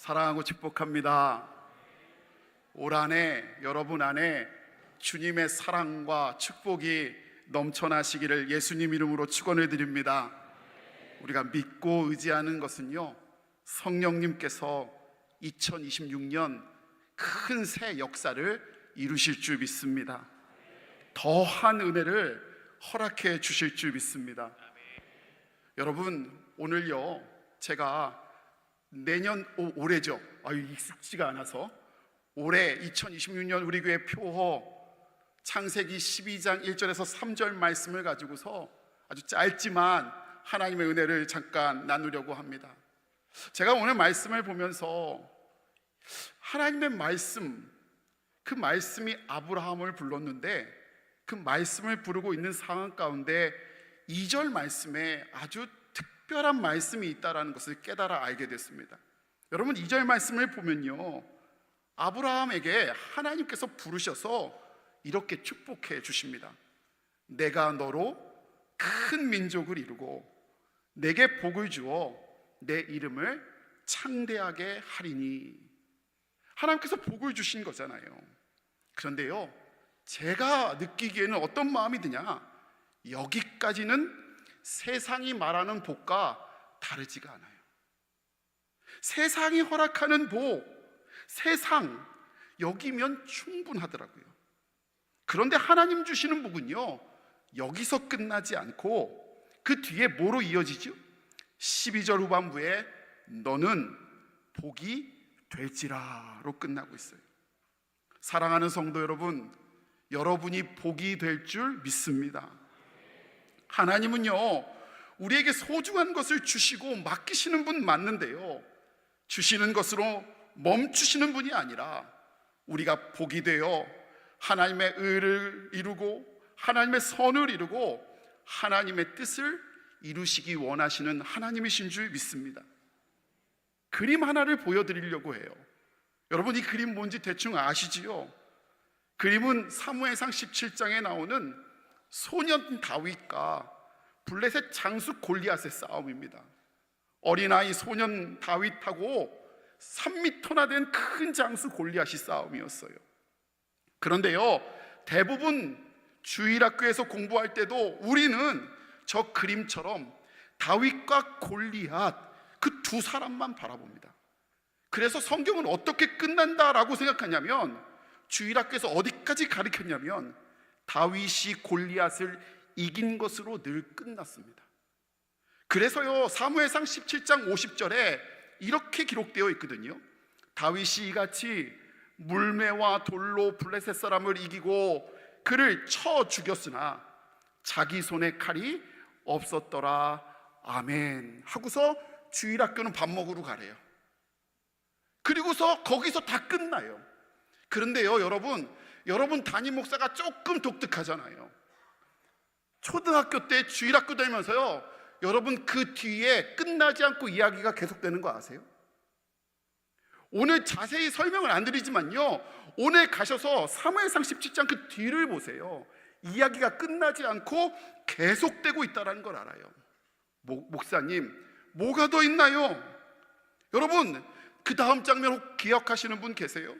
사랑하고 축복합니다. 올 한해 여러분 안에 주님의 사랑과 축복이 넘쳐나시기를 예수님 이름으로 축원을 드립니다. 우리가 믿고 의지하는 것은요, 성령님께서 2026년 큰 새 역사를 이루실 줄 믿습니다. 더한 은혜를 허락해 주실 줄 믿습니다. 여러분, 오늘요 제가 올해죠. 익숙지가 않아서 올해 2026년 우리 교회 표어 창세기 12장 1절에서 3절 말씀을 가지고서 아주 짧지만 하나님의 은혜를 잠깐 나누려고 합니다. 제가 오늘 말씀을 보면서 하나님의 말씀, 그 말씀이 아브라함을 불렀는데 그 말씀을 부르고 있는 상황 가운데 2절 말씀에 아주 특별한 말씀이 있다는 것을 깨달아 알게 됐습니다. 여러분, 2절 말씀을 보면요, 아브라함에게 하나님께서 부르셔서 이렇게 축복해 주십니다. 내가 너로 큰 민족을 이루고 내게 복을 주어 내 이름을 창대하게 하리니. 하나님께서 복을 주신 거잖아요. 그런데요, 제가 느끼기에는 어떤 마음이 드냐, 여기까지는 세상이 말하는 복과 다르지가 않아요. 세상이 허락하는 복, 세상 여기면 충분하더라고요. 그런데 하나님 주시는 복은요, 여기서 끝나지 않고 그 뒤에 뭐로 이어지죠? 12절 후반부에 너는 복이 될지라로 끝나고 있어요. 사랑하는 성도 여러분, 여러분이 복이 될 줄 믿습니다. 하나님은요, 우리에게 소중한 것을 주시고 맡기시는 분 맞는데요, 주시는 것으로 멈추시는 분이 아니라 우리가 복이 되어 하나님의 의를 이루고 하나님의 선을 이루고 하나님의 뜻을 이루시기 원하시는 하나님이신 줄 믿습니다. 그림 하나를 보여드리려고 해요. 여러분, 이 그림 뭔지 대충 아시지요? 그림은 사무엘상 17장에 나오는 소년 다윗과 블레셋 장수 골리앗의 싸움입니다. 어린아이 소년 다윗하고 3m나 된 큰 장수 골리앗이 싸움이었어요. 그런데요, 대부분 주일학교에서 공부할 때도 우리는 저 그림처럼 다윗과 골리앗 그 두 사람만 바라봅니다. 그래서 성경은 어떻게 끝난다라고 생각하냐면, 주일학교에서 어디까지 가르쳤냐면 다윗이 골리앗을 이긴 것으로 늘 끝났습니다. 그래서요, 사무엘상 17장 50절에 이렇게 기록되어 있거든요. 다윗이 이같이 물매와 돌로 블레셋 사람을 이기고 그를 쳐 죽였으나 자기 손에 칼이 없었더라. 아멘 하고서 주일학교는 밥 먹으러 가래요. 그리고서 거기서 다 끝나요. 그런데요, 여러분 담임 목사가 조금 독특하잖아요. 초등학교 때 주일학교 다니면서요, 여러분 그 뒤에 끝나지 않고 이야기가 계속되는 거 아세요? 오늘 자세히 설명을 안 드리지만요, 오늘 가셔서 사무엘상 17장 그 뒤를 보세요. 이야기가 끝나지 않고 계속되고 있다는 걸 알아요. 목사님, 뭐가 더 있나요? 여러분, 그 다음 장면 혹 기억하시는 분 계세요?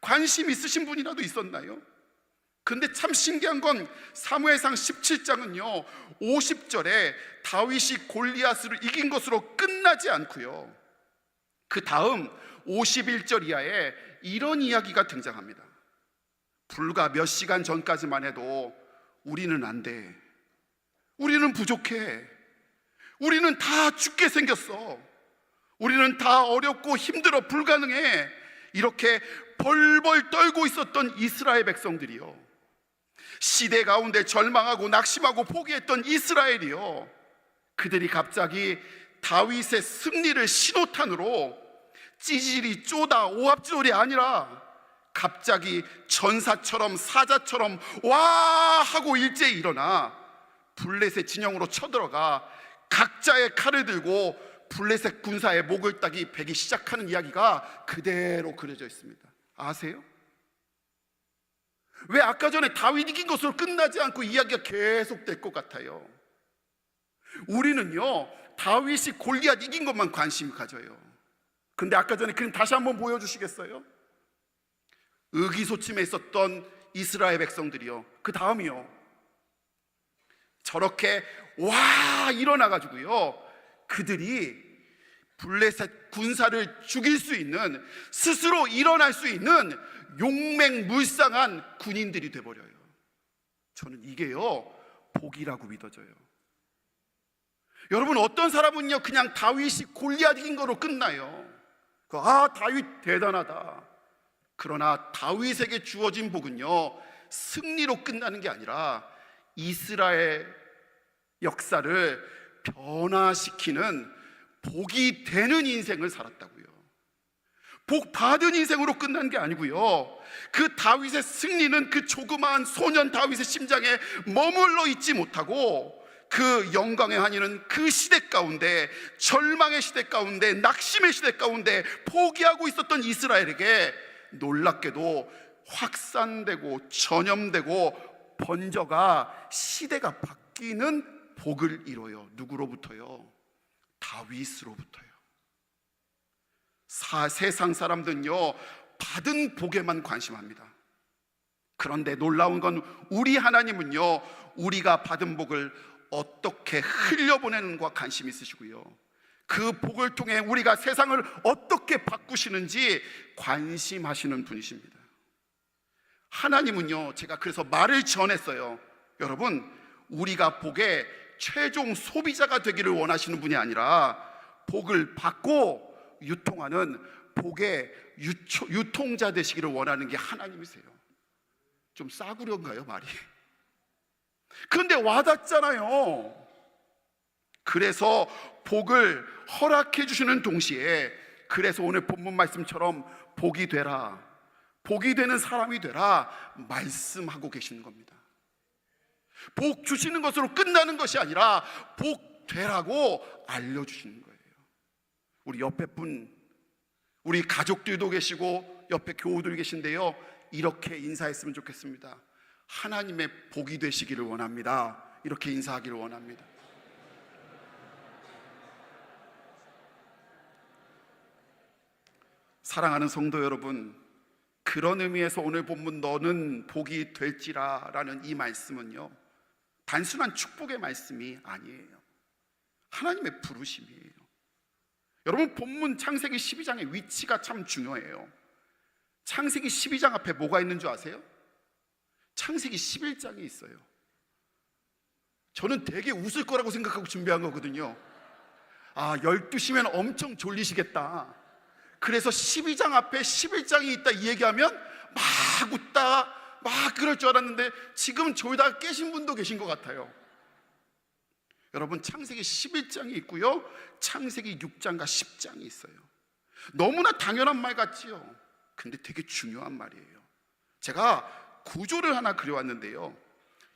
관심 있으신 분이라도 있었나요? 근데 참 신기한 건 사무엘상 17장은요 50절에 다윗이 골리앗을 이긴 것으로 끝나지 않고요, 그 다음 51절 이하에 이런 이야기가 등장합니다. 불과 몇 시간 전까지만 해도 우리는 안 돼, 우리는 부족해, 우리는 다 죽게 생겼어, 우리는 다 어렵고 힘들어 불가능해, 이렇게 벌벌 떨고 있었던 이스라엘 백성들이요, 시대 가운데 절망하고 낙심하고 포기했던 이스라엘이요, 그들이 갑자기 다윗의 승리를 신호탄으로 찌질이 쪼다 오합지졸이 아니라 갑자기 전사처럼 사자처럼 와 하고 일제히 일어나 블레셋 진영으로 쳐들어가 각자의 칼을 들고 블레셋 군사의 목을 따기 베기 시작하는 이야기가 그대로 그려져 있습니다. 아세요? 왜 아까 전에 다윗 이긴 것으로 끝나지 않고 이야기가 계속될 것 같아요? 우리는요 다윗이 골리앗 이긴 것만 관심 가져요. 근데 아까 전에 그림 다시 한번 보여주시겠어요? 의기소침해 있었던 이스라엘 백성들이요, 그 다음이요, 저렇게 와 일어나가지고요, 그들이 블레셋 군사를 죽일 수 있는, 스스로 일어날 수 있는 용맹물상한 군인들이 돼버려요. 저는 이게요 복이라고 믿어져요. 여러분, 어떤 사람은요 그냥 다윗이 골리앗 이긴 거로 끝나요. 다윗 대단하다. 그러나 다윗에게 주어진 복은요 승리로 끝나는 게 아니라 이스라엘 역사를 변화시키는 복이 되는 인생을 살았다고요. 복 받은 인생으로 끝난 게 아니고요, 그 다윗의 승리는 그 조그마한 소년 다윗의 심장에 머물러 있지 못하고 그 영광의 한이는 그 시대 가운데, 절망의 시대 가운데, 낙심의 시대 가운데 포기하고 있었던 이스라엘에게 놀랍게도 확산되고 전염되고 번져가 시대가 바뀌는 복을 이뤄요. 누구로부터요? 다윗으로부터요. 세상 사람들은요 받은 복에만 관심합니다. 그런데 놀라운 건 우리 하나님은요 우리가 받은 복을 어떻게 흘려보내는가 관심이 있으시고요, 그 복을 통해 우리가 세상을 어떻게 바꾸시는지 관심하시는 분이십니다. 하나님은요, 제가 그래서 말을 전했어요. 여러분, 우리가 복의 최종 소비자가 되기를 원하시는 분이 아니라 복을 받고 유통하는 복의 유통자 되시기를 원하는 게 하나님이세요. 좀 싸구려인가요, 말이? 그런데 와닿잖아요. 그래서 복을 허락해 주시는 동시에, 그래서 오늘 본문 말씀처럼 복이 되라, 복이 되는 사람이 되라 말씀하고 계시는 겁니다. 복 주시는 것으로 끝나는 것이 아니라 복 되라고 알려주시는 거예요. 우리 옆에 분, 우리 가족들도 계시고 옆에 교우들 계신데요, 이렇게 인사했으면 좋겠습니다. 하나님의 복이 되시기를 원합니다. 이렇게 인사하기를 원합니다. 사랑하는 성도 여러분, 그런 의미에서 오늘 본문 너는 복이 될지라 라는 이 말씀은요 단순한 축복의 말씀이 아니에요. 하나님의 부르심이에요. 여러분, 본문 창세기 12장의 위치가 참 중요해요. 창세기 12장 앞에 뭐가 있는 줄 아세요? 창세기 11장이 있어요. 저는 되게 웃을 거라고 생각하고 준비한 거거든요. 12시면 엄청 졸리시겠다, 그래서 12장 앞에 11장이 있다 이 얘기하면 막 웃다 막 그럴 줄 알았는데 지금 졸다가 깨신 분도 계신 것 같아요. 여러분, 창세기 11장이 있고요, 창세기 6장과 10장이 있어요. 너무나 당연한 말 같지요? 근데 되게 중요한 말이에요. 제가 구조를 하나 그려왔는데요,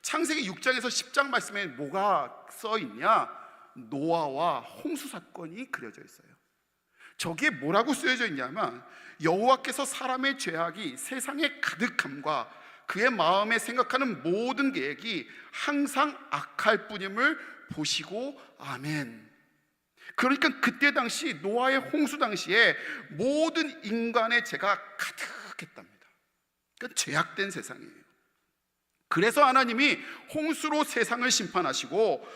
창세기 6장에서 10장 말씀에 뭐가 써있냐? 노아와 홍수 사건이 그려져 있어요. 저기에 뭐라고 쓰여져 있냐면, 여호와께서 사람의 죄악이 세상에 가득함과 그의 마음에 생각하는 모든 계획이 항상 악할 뿐임을 보시고 아멘. 그러니까 그때 당시 노아의 홍수 당시에 모든 인간의 죄가 가득했답니다. 그러니까 죄악된 세상이에요. 그래서 하나님이 홍수로 세상을 심판하시고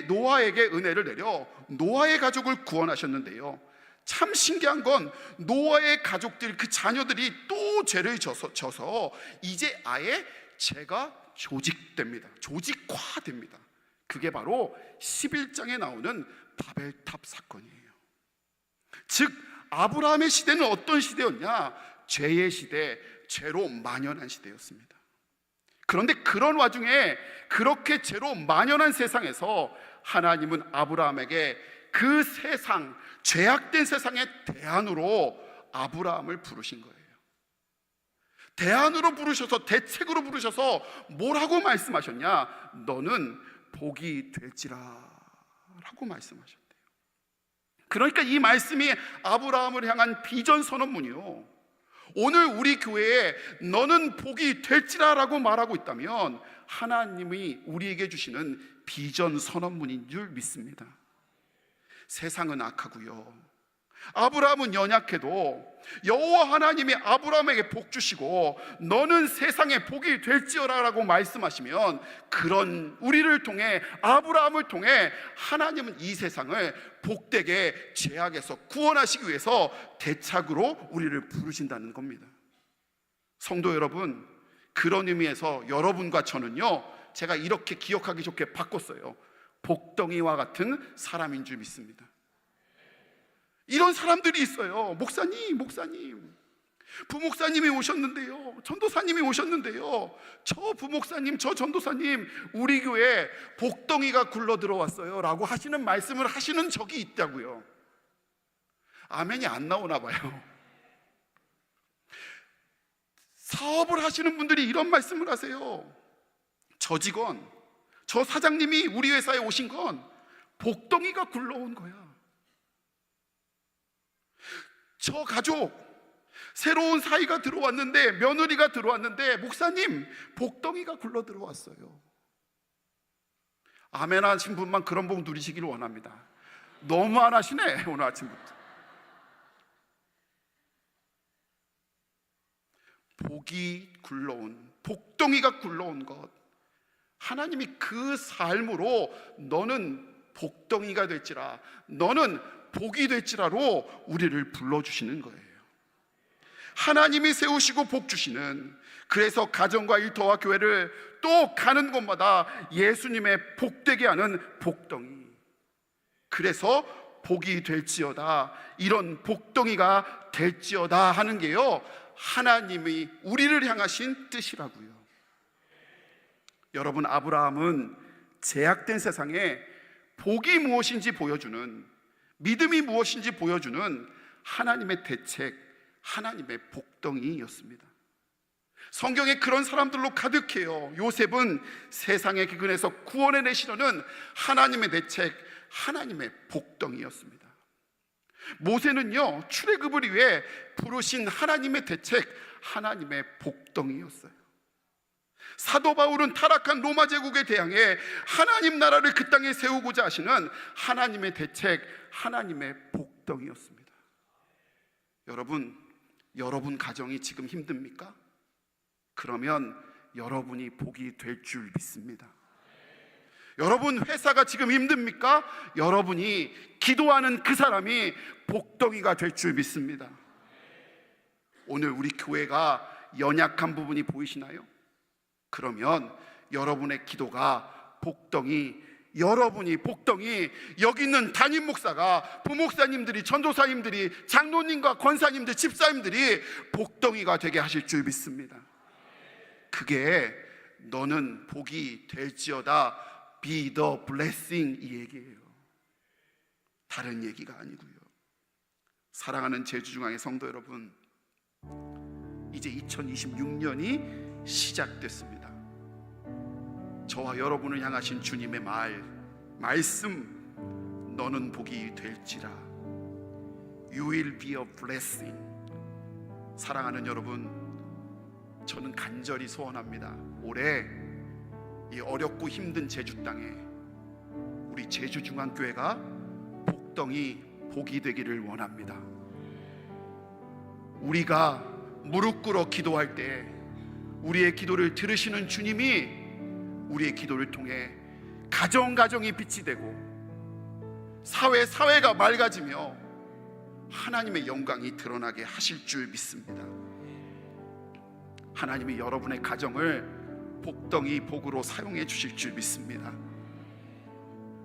노아에게 은혜를 내려 노아의 가족을 구원하셨는데요, 참 신기한 건 노아의 가족들, 그 자녀들이 또 죄를 져서 이제 아예 죄가 조직됩니다. 조직화됩니다. 그게 바로 11장에 나오는 바벨탑 사건이에요. 즉 아브라함의 시대는 어떤 시대였냐? 죄의 시대, 죄로 만연한 시대였습니다. 그런데 그런 와중에 그렇게 죄로 만연한 세상에서 하나님은 아브라함에게 그 세상, 죄악된 세상의 대안으로 아브라함을 부르신 거예요. 대안으로 부르셔서, 대책으로 부르셔서 뭐라고 말씀하셨냐? 너는 복이 될지라 라고 말씀하셨대요. 그러니까 이 말씀이 아브라함을 향한 비전 선언문이요, 오늘 우리 교회에 너는 복이 될지라 라고 말하고 있다면 하나님이 우리에게 주시는 비전 선언문인 줄 믿습니다. 세상은 악하고요, 아브라함은 연약해도 여호와 하나님이 아브라함에게 복 주시고 너는 세상에 복이 될지어라 라고 말씀하시면, 그런 우리를 통해, 아브라함을 통해 하나님은 이 세상을 복되게 죄악에서 구원하시기 위해서 대착으로 우리를 부르신다는 겁니다. 성도 여러분, 그런 의미에서 여러분과 저는요, 제가 이렇게 기억하기 좋게 바꿨어요. 복덩이와 같은 사람인 줄 믿습니다. 이런 사람들이 있어요. 목사님, 부목사님이 오셨는데요, 전도사님이 오셨는데요, 저 부목사님, 저 전도사님, 우리 교회 복덩이가 굴러 들어왔어요 라고 하시는 말씀을 하시는 적이 있다고요. 아멘이 안 나오나 봐요. 사업을 하시는 분들이 이런 말씀을 하세요. 저 직원, 저 사장님이 우리 회사에 오신 건 복덩이가 굴러온 거야. 저 가족, 새로운 사이가 들어왔는데, 며느리가 들어왔는데, 목사님 복덩이가 굴러 들어왔어요. 아멘 하신 분만 그런 복 누리시길 원합니다. 너무 안 하시네 오늘 아침부터. 복이 굴러온, 복덩이가 굴러온 것, 하나님이 그 삶으로 너는 복덩이가 될지라, 너는 복이 될지라로 우리를 불러주시는 거예요. 하나님이 세우시고 복 주시는, 그래서 가정과 일터와 교회를 또 가는 곳마다 예수님의 복되게 하는 복덩이, 그래서 복이 될지어다, 이런 복덩이가 될지어다 하는 게요, 하나님이 우리를 향하신 뜻이라고요. 여러분, 아브라함은 제약된 세상에 복이 무엇인지 보여주는, 믿음이 무엇인지 보여주는 하나님의 대책, 하나님의 복덩이였습니다. 성경에 그런 사람들로 가득해요. 요셉은 세상의 기근에서 구원해내시려는 하나님의 대책, 하나님의 복덩이였습니다. 모세는요, 출애굽을 위해 부르신 하나님의 대책, 하나님의 복덩이였어요. 사도 바울은 타락한 로마 제국에 대항해 하나님 나라를 그 땅에 세우고자 하시는 하나님의 대책, 하나님의 복덩이였습니다. 여러분 가정이 지금 힘듭니까? 그러면 여러분이 복이 될 줄 믿습니다. 여러분 회사가 지금 힘듭니까? 여러분이 기도하는 그 사람이 복덩이가 될 줄 믿습니다. 오늘 우리 교회가 연약한 부분이 보이시나요? 그러면 여러분의 기도가 복덩이, 여러분이 복덩이, 여기 있는 담임 목사가, 부목사님들이, 전도사님들이, 장로님과 권사님들, 집사님들이 복덩이가 되게 하실 줄 믿습니다. 그게 너는 복이 될지어다, be the blessing, 이 얘기예요. 다른 얘기가 아니고요. 사랑하는 제주중앙의 성도 여러분, 이제 2026년이 시작됐습니다. 저와 여러분을 향하신 주님의 말씀, 너는 복이 될지라, You will be a blessing. 사랑하는 여러분, 저는 간절히 소원합니다. 올해 이 어렵고 힘든 제주 땅에 우리 제주중앙교회가 복덩이, 복이 되기를 원합니다. 우리가 무릎 꿇어 기도할 때 우리의 기도를 들으시는 주님이 우리의 기도를 통해 가정이 빛이 되고 사회가 맑아지며 하나님의 영광이 드러나게 하실 줄 믿습니다. 하나님이 여러분의 가정을 복덩이, 복으로 사용해 주실 줄 믿습니다.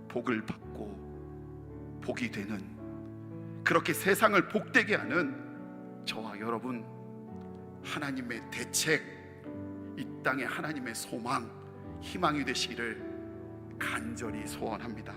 복을 받고 복이 되는, 그렇게 세상을 복되게 하는 저와 여러분, 하나님의 대책, 이 땅에 하나님의 소망, 희망이 되시기를 간절히 소원합니다.